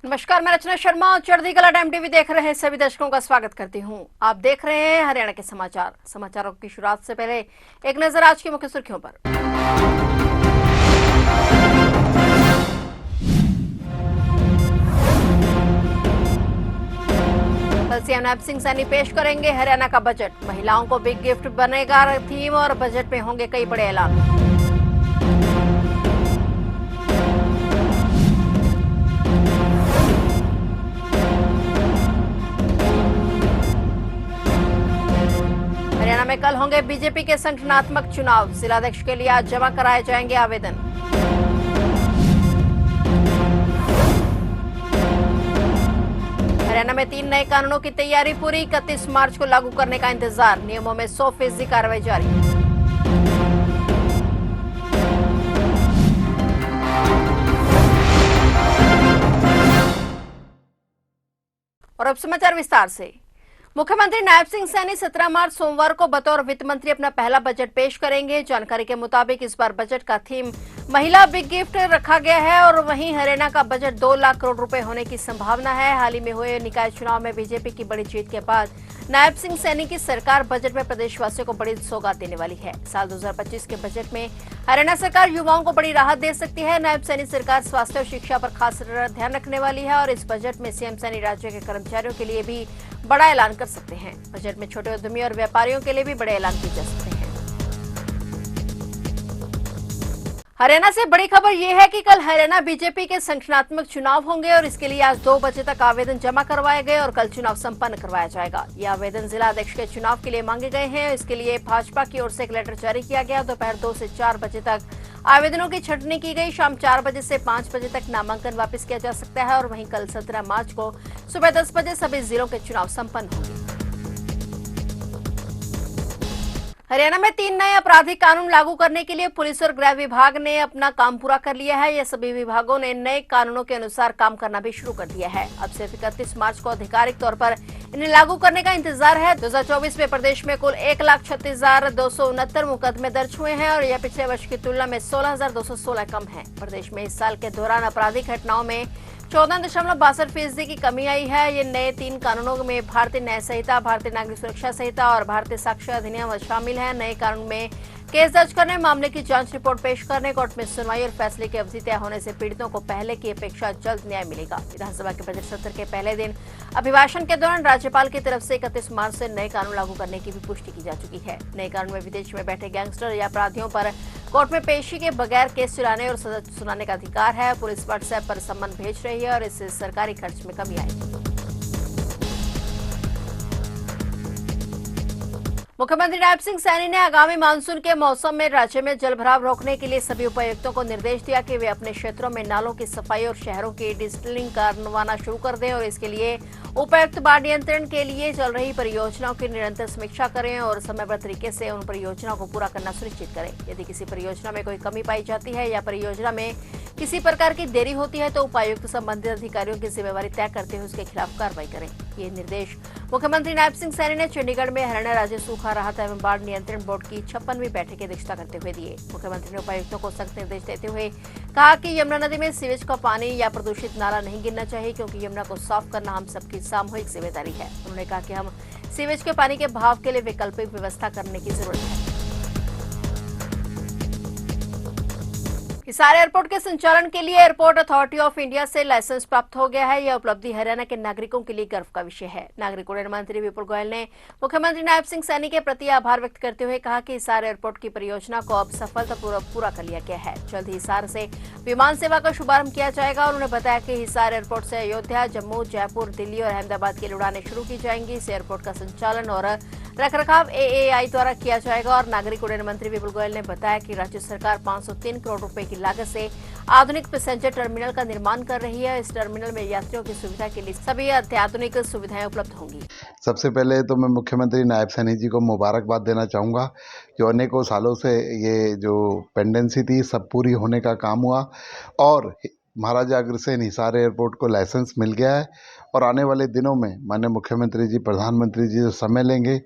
नमस्कार, मैं रचना शर्मा और चढ़ती कला टाइम टीवी देख रहे सभी दर्शकों का स्वागत करती हूं। आप देख रहे हैं हरियाणा के समाचारों की शुरुआत से पहले एक नजर आज की मुख्य सुर्खियों पर। कल सीएम नैब सिंह सैनी पेश करेंगे हरियाणा का बजट। महिलाओं को बिग गिफ्ट बनेगा थीम और बजट में होंगे कई बड़े ऐलान। हरियाणा में कल होंगे बीजेपी के संगठनात्मक चुनाव। जिलाध्यक्ष के लिए आज जमा कराए जाएंगे आवेदन। हरियाणा में 3 नए कानूनों की तैयारी पूरी। 31 मार्च को लागू करने का इंतजार। नियमों में 100% कार्रवाई जारी। और अब समाचार विस्तार से। मुख्यमंत्री नैब सिंह सैनी 17 मार्च सोमवार को बतौर वित्त मंत्री अपना पहला बजट पेश करेंगे। जानकारी के मुताबिक इस बार बजट का थीम महिला बिग गिफ्ट रखा गया है और वहीं हरियाणा का बजट 2 लाख करोड़ रुपए होने की संभावना है। हाल ही में हुए निकाय चुनाव में बीजेपी की बड़ी जीत के बाद नैब सिंह सैनी की सरकार बजट में प्रदेशवासियों को बड़ी सौगात देने वाली है। साल 2025 के बजट में हरियाणा सरकार युवाओं को बड़ी राहत दे सकती है। नैब सैनी सरकार स्वास्थ्य और शिक्षा पर खास ध्यान रखने वाली है और इस बजट में सीएम सैनी राज्य के कर्मचारियों के लिए भी बड़ा ऐलान कर सकते हैं। बजट में छोटे उद्यमी और व्यापारियों के लिए भी बड़े ऐलान किए जा सकते हैं। हरियाणा से बड़ी खबर यह है कि कल हरियाणा बीजेपी के संगठनात्मक चुनाव होंगे और इसके लिए आज 2 बजे तक आवेदन जमा करवाए गए और कल चुनाव संपन्न करवाया जाएगा। ये आवेदन जिला अध्यक्ष के चुनाव के लिए मांगे गए हैं। इसके लिए भाजपा की ओर से एक लेटर जारी किया गया। दोपहर 2 से 4 बजे तक आवेदनों की छंटनी की गई। शाम 4 बजे से 5 बजे तक नामांकन वापस किया जा सकता है और वहीं कल 17 मार्च को सुबह 10 बजे सभी जिलों के चुनाव संपन्न होंगे। हरियाणा में 3 नए आपराधिक कानून लागू करने के लिए पुलिस और गृह विभाग ने अपना काम पूरा कर लिया है। ये सभी विभागों ने नए कानूनों के अनुसार काम करना भी शुरू कर दिया है। अब सिर्फ 31 मार्च को आधिकारिक तौर पर इन्हें लागू करने का इंतजार है। 2024 में प्रदेश में कुल 1,36,269 मुकदमे दर्ज हुए हैं और यह पिछले वर्ष की तुलना में 16,216 कम है। प्रदेश में इस साल के दौरान आपराधिक घटनाओं में 14.62% की कमी आई है। ये नए 3 कानूनों में भारतीय न्याय संहिता, भारतीय नागरिक सुरक्षा संहिता और भारतीय साक्ष्य अधिनियम शामिल है। नए कानून में केस दर्ज करने, मामले की जांच रिपोर्ट पेश करने, कोर्ट में सुनवाई और फैसले की अवधि तय होने से पीड़ितों को पहले की अपेक्षा जल्द न्याय मिलेगा। विधानसभा के बजट सत्र के पहले दिन अभिभाषण के दौरान राज्यपाल की तरफ से 31 मार्च से नए कानून लागू करने की भी पुष्टि की जा चुकी है। नए कानून में विदेश में बैठे गैंगस्टर या अपराधियों पर कोर्ट में पेशी के बगैर केस चलाने और सजा सुनाने का अधिकार है। पुलिस व्हाट्सएप पर सम्मन भेज रही है और इससे सरकारी खर्च में कमी आएगी। मुख्यमंत्री नैब सिंह सैनी ने आगामी मानसून के मौसम में राज्य में जलभराव रोकने के लिए सभी उपायुक्तों को निर्देश दिया कि वे अपने क्षेत्रों में नालों की सफाई और शहरों की डिजिटलिंग करवाना शुरू कर दें और इसके लिए उपायुक्त बाढ़ नियंत्रण के लिए चल रही परियोजनाओं की निरंतर समीक्षा करें और समयबद्ध तरीके से उन परियोजनाओं को पूरा करना सुनिश्चित करें। यदि किसी परियोजना में कोई कमी पाई जाती है या परियोजना में किसी प्रकार की देरी होती है तो उपायुक्त संबंधित अधिकारियों की जिम्मेवारी तय करते हुए उसके खिलाफ कार्रवाई करें। ये निर्देश मुख्यमंत्री नैब सिंह सैनी ने चंडीगढ़ में हरियाणा राज्य सूखा राहत एवं बाढ़ नियंत्रण बोर्ड की 56वीं बैठक की अध्यक्षता करते हुए दिए। मुख्यमंत्री ने उपायुक्तों को सख्त निर्देश देते हुए कहा कि यमुना नदी में सीवेज का पानी या प्रदूषित नाला नहीं गिरना चाहिए क्योंकि यमुना को साफ करना हम सबकी सामूहिक जिम्मेदारी है। उन्होंने कहा कि हम सीवेज के पानी के बहाव के लिए वैकल्पिक व्यवस्था करने की जरूरत है। हिसार एयरपोर्ट के संचालन के लिए एयरपोर्ट अथॉरिटी ऑफ इंडिया से लाइसेंस प्राप्त हो गया है। यह उपलब्धि हरियाणा के नागरिकों के लिए गर्व का विषय है। नागरिक उड्डयन मंत्री विपुल गोयल ने मुख्यमंत्री नैब सिंह सैनी के प्रति आभार व्यक्त करते हुए कहा कि हिसार एयरपोर्ट की परियोजना को अब सफलतापूर्वक पूरा कर लिया गया है। जल्द ही हिसार से विमान सेवा का शुभारंभ किया जाएगा। उन्होंने बताया कि हिसार एयरपोर्ट से अयोध्या, जम्मू, जयपुर, दिल्ली और अहमदाबाद की उड़ानें शुरू की जाएंगी। इस एयरपोर्ट का संचालन और रखरखाव AAI द्वारा किया जाएगा और नागरिक उड्डयन मंत्री विपुल गोयल ने बताया कि राज्य सरकार 503 करोड़ रुपए की लागत से आधुनिक पैसेंजर टर्मिनल का निर्माण कर रही है। इस टर्मिनल में यात्रियों की सुविधा के लिए सभी अत्याधुनिक सुविधाएं उपलब्ध होंगी। सबसे पहले तो मैं मुख्यमंत्री नायब सैनी जी को मुबारकबाद देना चाहूँगा जो अनेकों सालों से ये जो पेंडेंसी थी सब पूरी होने का काम हुआ और महाराजा अग्रसेन हिसार एयरपोर्ट को लाइसेंस मिल गया है और आने वाले दिनों में माननीय मुख्यमंत्री जी, प्रधानमंत्री जी जो समय लेंगे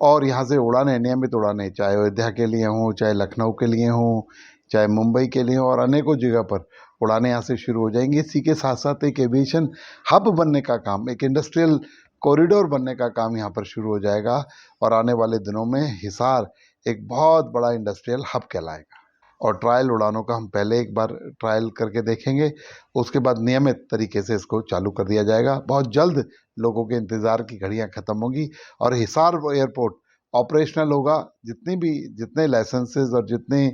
और यहाँ से उड़ानें, नियमित उड़ानें, चाहे अयोध्या के लिए हों, चाहे लखनऊ के लिए हों, चाहे मुंबई के लिए और अनेकों जगह पर उड़ानें यहाँ से शुरू हो जाएंगी। इसी के साथ साथ एक एविएशन हब बनने का काम, एक इंडस्ट्रियल कॉरिडोर बनने का काम यहाँ पर शुरू हो जाएगा और आने वाले दिनों में हिसार एक बहुत बड़ा इंडस्ट्रियल हब कहलाएगा। और ट्रायल उड़ानों का हम पहले एक बार ट्रायल करके देखेंगे, उसके बाद नियमित तरीके से इसको चालू कर दिया जाएगा। बहुत जल्द लोगों के इंतज़ार की घड़ियां ख़त्म होगी और हिसार एयरपोर्ट ऑपरेशनल होगा। जितने लाइसेंसेज और जितने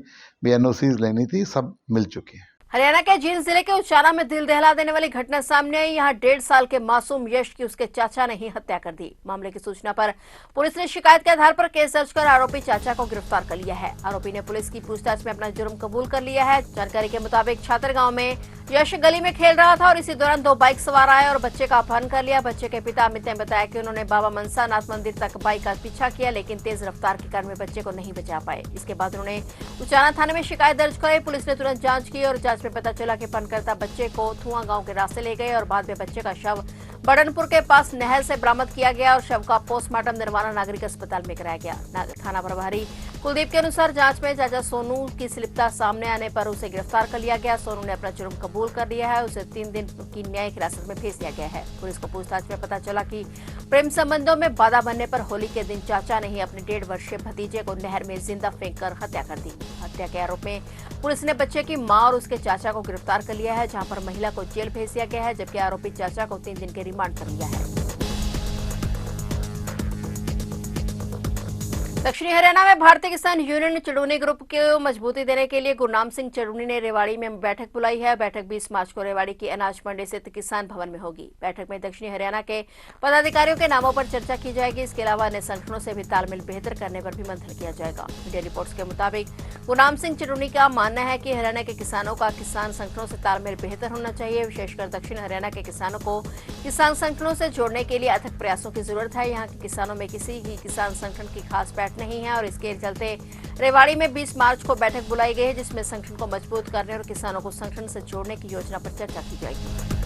भी एनओसीज लेनी थी सब मिल चुकी हैं। हरियाणा के जींद जिले के उचाना में दिल दहला देने वाली घटना सामने आई। यहाँ 1.5 साल के मासूम यश की उसके चाचा ने ही हत्या कर दी। मामले की सूचना पर पुलिस ने शिकायत के आधार पर केस दर्ज कर आरोपी चाचा को गिरफ्तार कर लिया है। आरोपी ने पुलिस की पूछताछ में अपना जुर्म कबूल कर लिया है। जानकारी के मुताबिक छात्र गाँव में यश गली में खेल रहा था और इसी दौरान 2 बाइक सवार आए और बच्चे का अपहरण कर लिया। बच्चे के पिता अमित ने बताया कि उन्होंने बाबा मनसा नाथ मंदिर तक बाइक का पीछा किया, लेकिन तेज रफ्तार के कारण वे बच्चे को नहीं बचा पाए। इसके बाद उन्होंने उचाना थाने में शिकायत दर्ज कराई। पुलिस ने तुरंत जांच की और जांच में पता चला कि अपहरणकर्ता बच्चे को धुआं गांव के रास्ते ले गए और बाद में बच्चे का शव बड़नपुर के पास नहर से बरामद किया गया और शव का पोस्टमार्टम निर्माणा नागरिक अस्पताल में कराया गया। थाना प्रभारी कुलदीप के अनुसार जांच में चाचा सोनू की संलिप्तता सामने आने पर उसे गिरफ्तार कर लिया गया। सोनू ने अपना जुर्म कबूल कर लिया है। उसे 3 दिन की न्यायिक हिरासत में भेज दिया गया है। पुलिस को पूछताछ में पता चला कि प्रेम संबंधों में बाधा बनने पर होली के दिन चाचा ने ही अपने 1.5 वर्षीय भतीजे को नहर में जिंदा फेंककर हत्या कर दी। हत्या के आरोप में पुलिस ने बच्चे की मां और उसके चाचा को गिरफ्तार कर लिया है, जहां पर महिला को जेल भेज दिया गया है, जबकि आरोपी चाचा को 3 दिन के रिमांड पर लिया है। दक्षिणी हरियाणा में भारतीय किसान यूनियन चड़ूनी ग्रुप को मजबूती देने के लिए गुरनाम सिंह चड़ूनी ने रेवाड़ी में बैठक बुलाई है। बैठक 20 मार्च को रेवाड़ी की अनाज मंडी स्थित किसान भवन में होगी। बैठक में दक्षिणी हरियाणा के पदाधिकारियों के नामों पर चर्चा की जाएगी। इसके अलावा अन्य संगठनों से भी तालमेल बेहतर करने पर भी मंथन किया जाएगा। मीडिया रिपोर्ट्स के मुताबिक गुरनाम सिंह चड़ूनी का मानना है कि हरियाणा के किसानों का किसान संगठनों से तालमेल बेहतर होना चाहिए। विशेषकर दक्षिण हरियाणा के किसानों को किसान संगठनों से जोड़ने के लिए अथक प्रयासों की जरूरत है। यहाँ के किसानों में किसी भी किसान संगठन की खास बैठ नहीं है और इसके चलते रेवाड़ी में 20 मार्च को बैठक बुलाई गई है, जिसमें संगठन को मजबूत करने और किसानों को संगठन से जोड़ने की योजना पर चर्चा की जाएगी।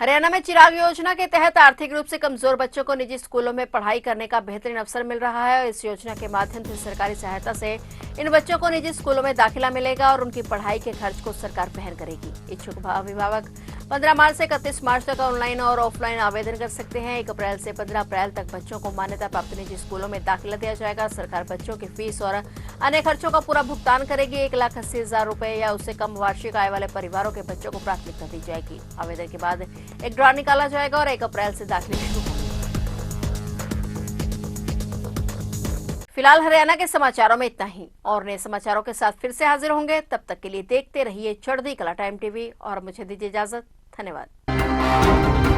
हरियाणा में चिराग योजना के तहत आर्थिक रूप से कमजोर बच्चों को निजी स्कूलों में पढ़ाई करने का बेहतरीन अवसर मिल रहा है। इस योजना के माध्यम से सरकारी सहायता से इन बच्चों को निजी स्कूलों में दाखिला मिलेगा और उनकी पढ़ाई के खर्च को सरकार वहन करेगी। इच्छुक अभिभावक 15 मार्च से 31 मार्च तक ऑनलाइन और ऑफलाइन आवेदन कर सकते हैं। 1 अप्रैल से 15 अप्रैल तक बच्चों को मान्यता प्राप्त निजी स्कूलों में दाखिला दिया जाएगा। सरकार बच्चों की फीस और अन्य खर्चों का पूरा भुगतान करेगी। 1,80,000 रुपए या उससे कम वार्षिक आय वाले परिवारों के बच्चों को प्राथमिकता दी जाएगी। आवेदन के बाद एक ड्रॉ निकाला जाएगा और 1 अप्रैल से दाखिले शुरू होंगे। फिलहाल हरियाणा के समाचारों में इतना ही और नए समाचारों के साथ फिर से हाजिर होंगे। तब तक के लिए देखते रहिए चढ़ती कला टाइम टीवी और मुझे दीजिए इजाजत। धन्यवाद।